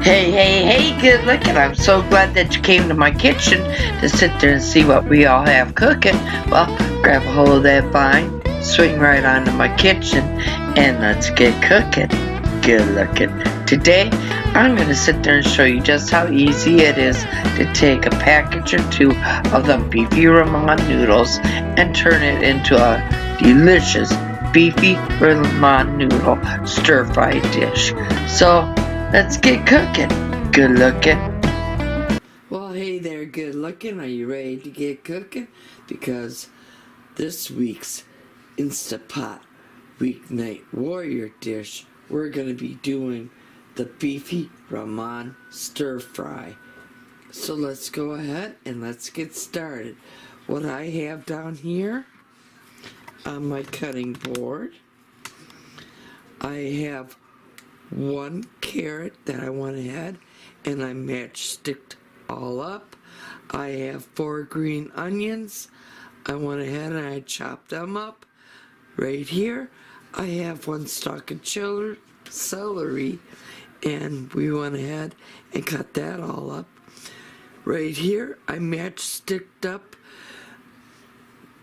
Hey, good looking. I'm so glad that you came to my kitchen to sit there and see what we all have cooking. Well, grab a hold of that vine, swing right onto my kitchen, and let's get cooking. Good looking. Today, I'm going to sit there and show you just how easy it is to take a package or two of the Beefy Ramen noodles and turn it into a delicious Beefy Ramen noodle stir-fry dish. So, let's get cooking. Good looking. Well, hey there, good looking. Are you ready to get cooking? Because this week's Instant Pot Weeknight Warrior dish, we're going to be doing the Beefy Ramen Stir-Fry. So let's go ahead and let's get started. What I have down here on my cutting board, I have 1 carrot that I went ahead and I matchsticked all up. I have 4 green onions. I went ahead and I chopped them up. Right here, I have 1 stalk of celery, and we went ahead and cut that all up. Right here, I matchsticked up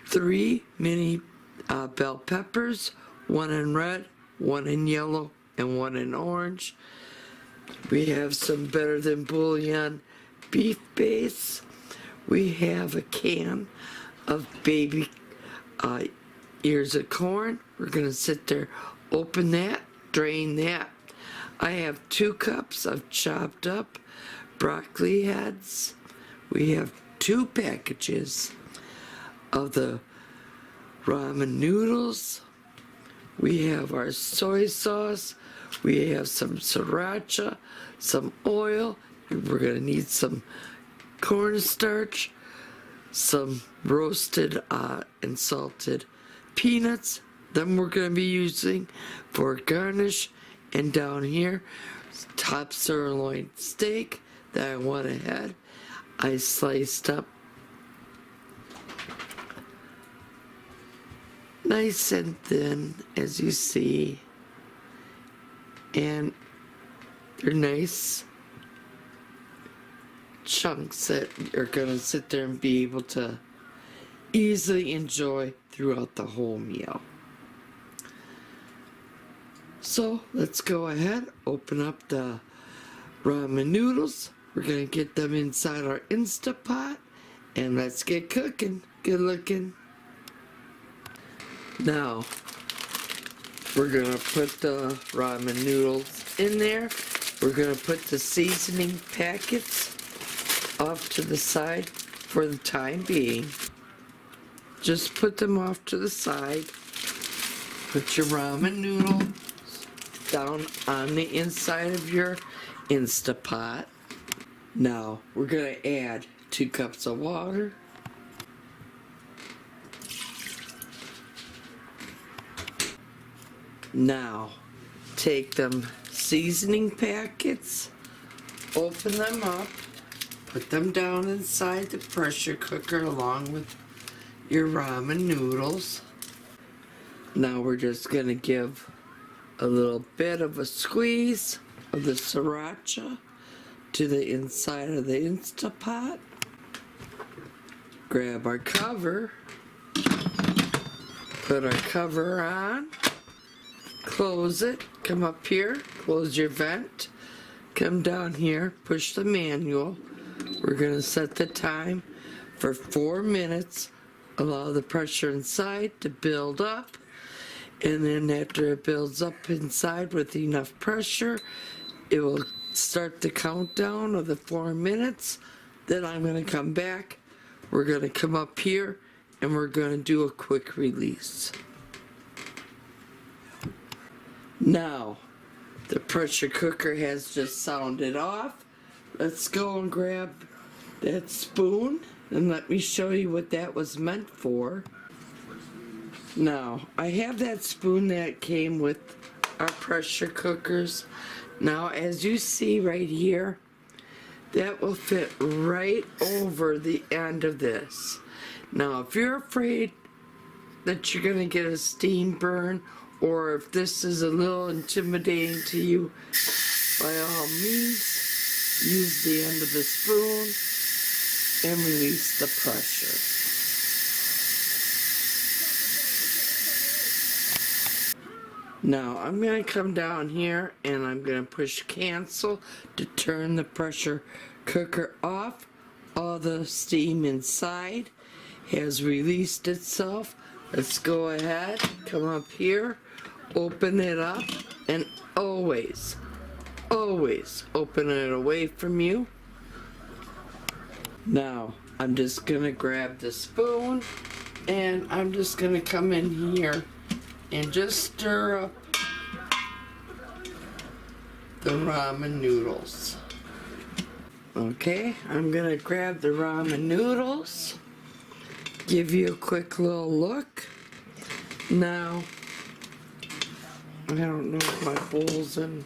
3 mini bell peppers, 1 in red, 1 in yellow, and 1 in orange. We have some Better Than Bouillon beef base. We have a can of baby ears of corn. We're going to sit there, open that, drain that. I have 2 cups of chopped up broccoli heads. We have 2 packages of the ramen noodles. We have our soy sauce. We have some sriracha, some oil, and we're going to need some cornstarch, some roasted and salted peanuts. Then we're going to be using for garnish. And down here, top sirloin steak that I went ahead, I sliced up nice and thin, as you see, and they're nice chunks that you're gonna sit there and be able to easily enjoy throughout the whole meal. So let's go ahead, open up the ramen noodles. We're gonna get them inside our Instant Pot, and let's get cooking. Good looking. Now, we're gonna put the ramen noodles in there. We're gonna put the seasoning packets off to the side for the time being. Just put them off to the side. Put your ramen noodle down on the inside of your Instant Pot. Now, we're gonna add 2 cups of water. Now, take them seasoning packets, open them up, put them down inside the pressure cooker along with your ramen noodles. Now we're just going to give a little bit of a squeeze of the sriracha to the inside of the Instant Pot. Grab our cover, put our cover on. Close it, come up here, close your vent, come down here, push the manual. We're going to set the time for 4 minutes, allow the pressure inside to build up, and then after it builds up inside with enough pressure, it will start the countdown of the 4 minutes. Then I'm going to come back, we're going to come up here, and we're going to do a quick release. Now, the pressure cooker has just sounded off. Let's go and grab that spoon and let me show you what that was meant for. Now, I have that spoon that came with our pressure cookers. Now, as you see right here, that will fit right over the end of this. Now, if you're afraid that you're going to get a steam burn, or if this is a little intimidating to you, by all means, use the end of the spoon and release the pressure. Now I'm going to come down here and I'm going to push cancel to turn the pressure cooker off. All the steam inside has released itself. Let's go ahead, come up here, open it up, and always open it away from you. Now I'm just going to grab the spoon and I'm just going to come in here and just stir up the ramen noodles. Okay, I'm gonna grab the ramen noodles, give you a quick little look. Now, I don't know if my bowl's in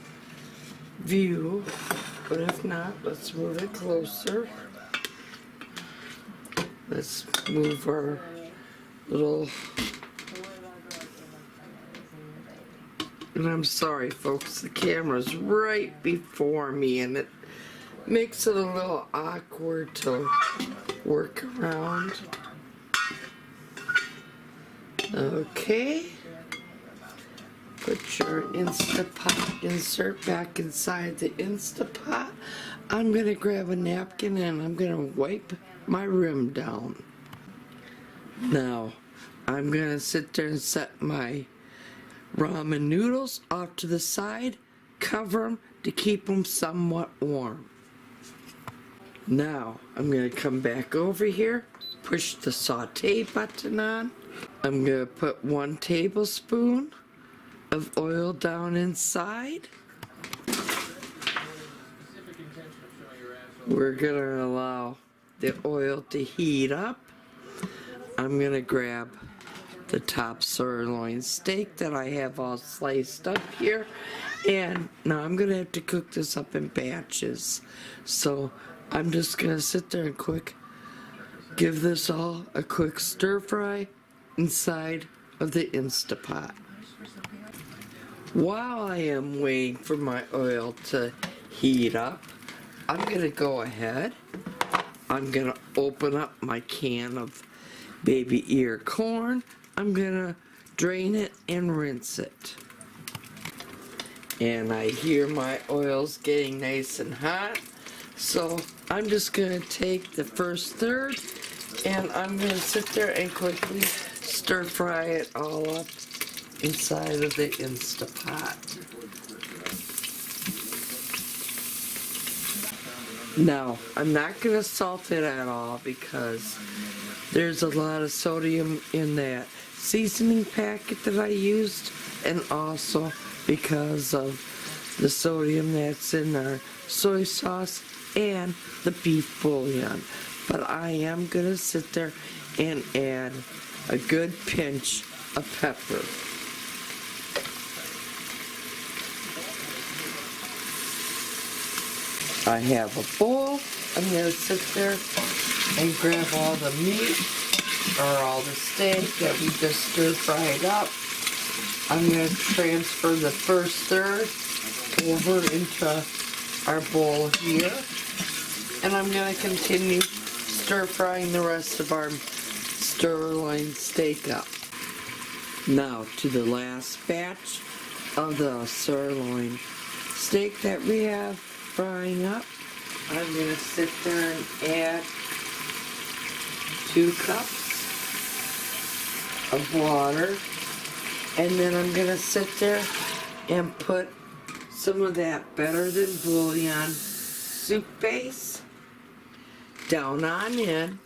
view, but if not, let's move it closer. Let's move our little... And I'm sorry folks, the camera's right before me and it makes it a little awkward to work around. Okay. Put your Instapot insert back inside the Instapot. I'm going to grab a napkin and I'm going to wipe my rim down. Now, I'm going to sit there and set my ramen noodles off to the side, cover them to keep them somewhat warm. Now I'm going to come back over here, push the saute button on. I'm going to put 1 tablespoon of oil down inside. We're going to allow the oil to heat up. I'm going to grab the top sirloin steak that I have all sliced up here, and now I'm gonna have to cook this up in batches, so I'm just gonna sit there and give this all a quick stir fry inside of the Instapot. While I am waiting for my oil to heat up, I'm gonna go ahead, I'm gonna open up my can of baby ear corn. I'm gonna drain it and rinse it. And I hear my oil's getting nice and hot, so I'm just gonna take the first third and I'm gonna sit there and quickly stir fry it all up inside of the Instapot. Now, I'm not gonna salt it at all because there's a lot of sodium in that seasoning packet that I used, and also because of the sodium that's in our soy sauce and the beef bouillon. But I am going to sit there and add a good pinch of pepper. I have a bowl. I'm going to sit there and grab all the meat or all the steak that we just stir fried up. I'm going to transfer the first third over into our bowl here, and I'm going to continue stir frying the rest of our sirloin steak up. Now to the last batch of the sirloin steak that we have frying up. I'm going to sit there and add 2 cups of water, and then I'm going to sit there and put some of that better than bouillon soup base down on in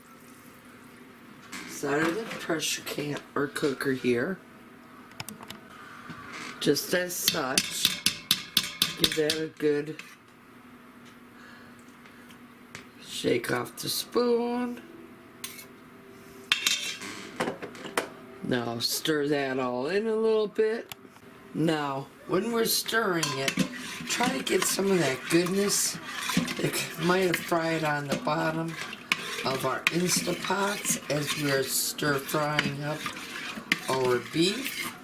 side of the pressure can or cooker here, just as such. Give that a good shake off the spoon. Now stir that all in a little bit. Now, when we're stirring it, try to get some of that goodness that might have fried on the bottom of our Instapots as we're stir frying up our beef.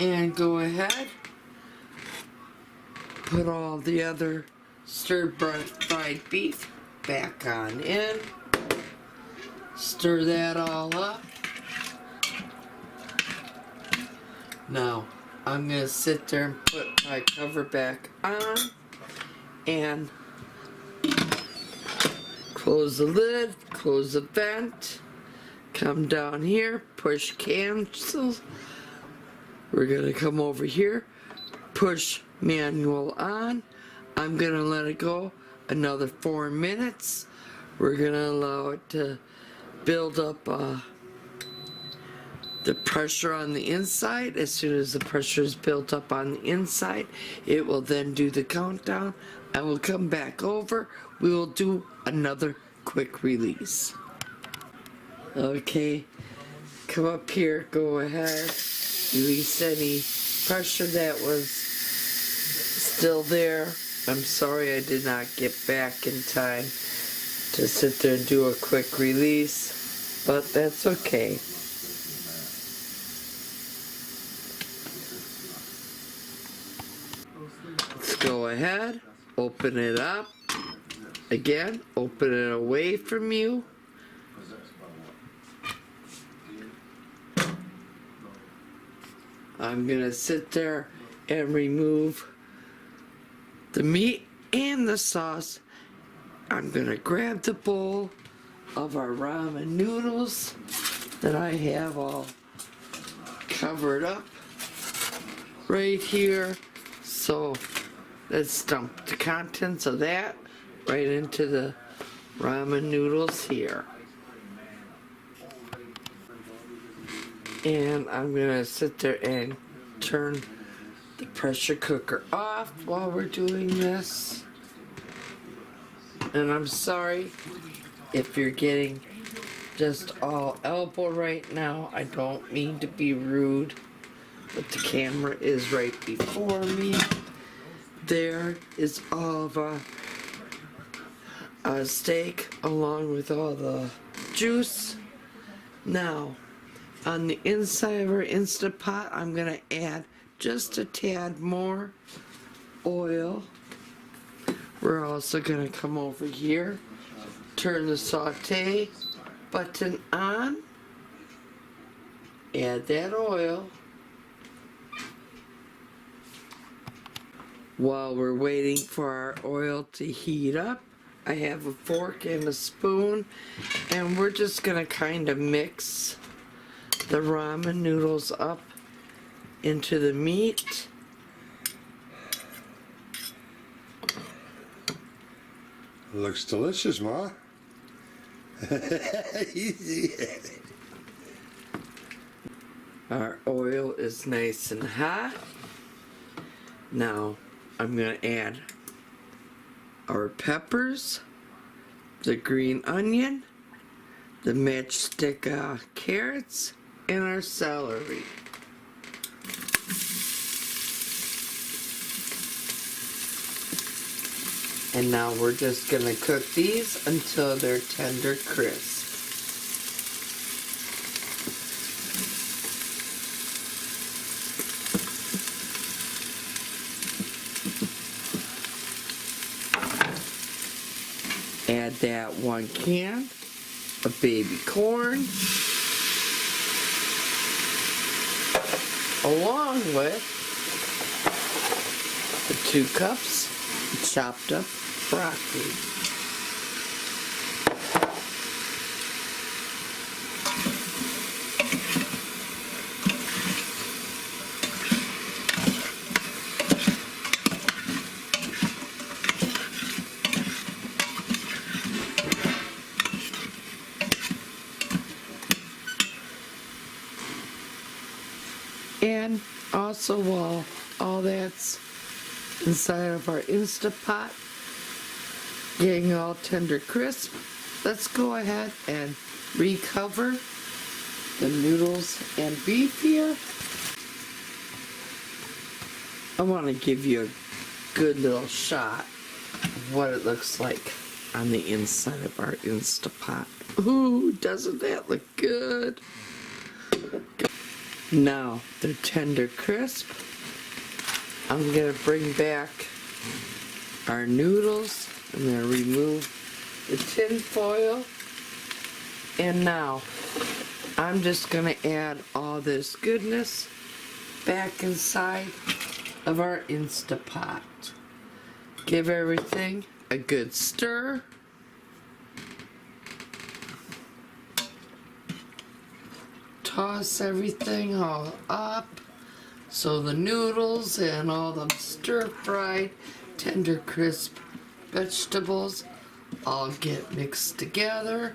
And go ahead, put all the other fried beef back on in. Stir that all up. Now, I'm going to sit there and put my cover back on and close the lid, close the vent, come down here, push cancel. We're going to come over here, push manual on. I'm going to let it go another 4 minutes. We're going to allow it to build up the pressure on the inside. As soon as the pressure is built up on the inside, it will then do the countdown. I will come back over. We will do another quick release. Okay, come up here, go ahead, release any pressure that was still there. I'm sorry I did not get back in time to sit there and do a quick release, but that's okay. Let's go ahead, open it up. Again, open it away from you. I'm gonna sit there and remove the meat and the sauce. I'm gonna grab the bowl of our ramen noodles that I have all covered up right here. So let's dump the contents of that right into the ramen noodles here. And I'm gonna sit there and turn the pressure cooker off while we're doing this. And I'm sorry if you're getting just all elbow right now. I don't mean to be rude, but the camera is right before me. There is all of our steak along with all the juice. Now, on the inside of our Instant Pot, I'm going to add just a tad more oil. We're also going to come over here, turn the saute button on, add that oil. While we're waiting for our oil to heat up, I have a fork and a spoon, and we're just going to kind of mix the ramen noodles up into the meat. Looks delicious, Ma. Our oil is nice and hot. Now I'm going to add our peppers, the green onion, the matchstick carrots, and our celery. And now we're just going to cook these until they're tender crisp. Add that 1 can of baby corn, along with the 2 cups of chopped up broccoli. And also, while all that's inside of our Instant Pot getting all tender crisp, let's go ahead and recover the noodles and beef here. I want to give you a good little shot of what it looks like on the inside of our Instant Pot. Ooh, doesn't that look good? Now they're tender crisp. I'm going to bring back our noodles. I'm going to remove the tin foil. And now, I'm just going to add all this goodness back inside of our Instant Pot. Give everything a good stir. Toss everything all up so the noodles and all the stir-fried, tender, crisp vegetables all get mixed together.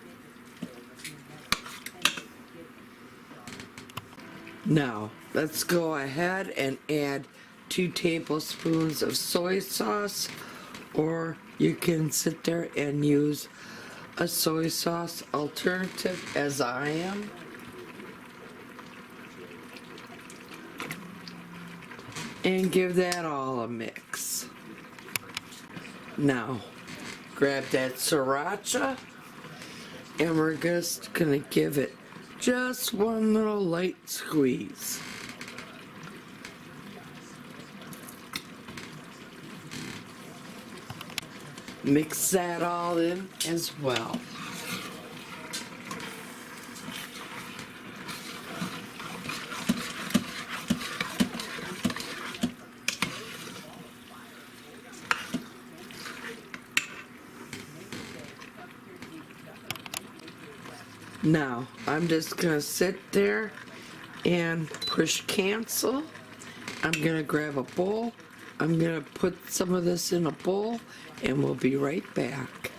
Now, let's go ahead and add 2 tablespoons of soy sauce, or you can sit there and use a soy sauce alternative as I am. And give that all a mix. Now, grab that sriracha, and we're just gonna give it just one little light squeeze. Mix that all in as well. Now, I'm just gonna sit there and push cancel. I'm gonna grab a bowl. I'm gonna put some of this in a bowl, and we'll be right back.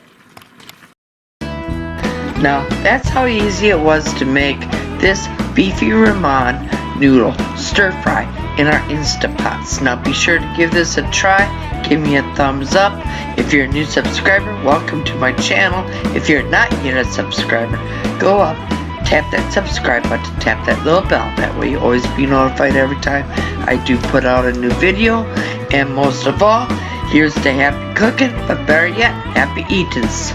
Now, that's how easy it was to make this beefy ramen noodle stir fry in our Instant Pots. Now, be sure to give this a try. Give me a thumbs up. If you're a new subscriber, welcome to my channel. If you're not yet a subscriber, go up, tap that subscribe button, tap that little bell. That way you'll always be notified every time I do put out a new video. And most of all, here's to happy cooking, but better yet, happy eatings.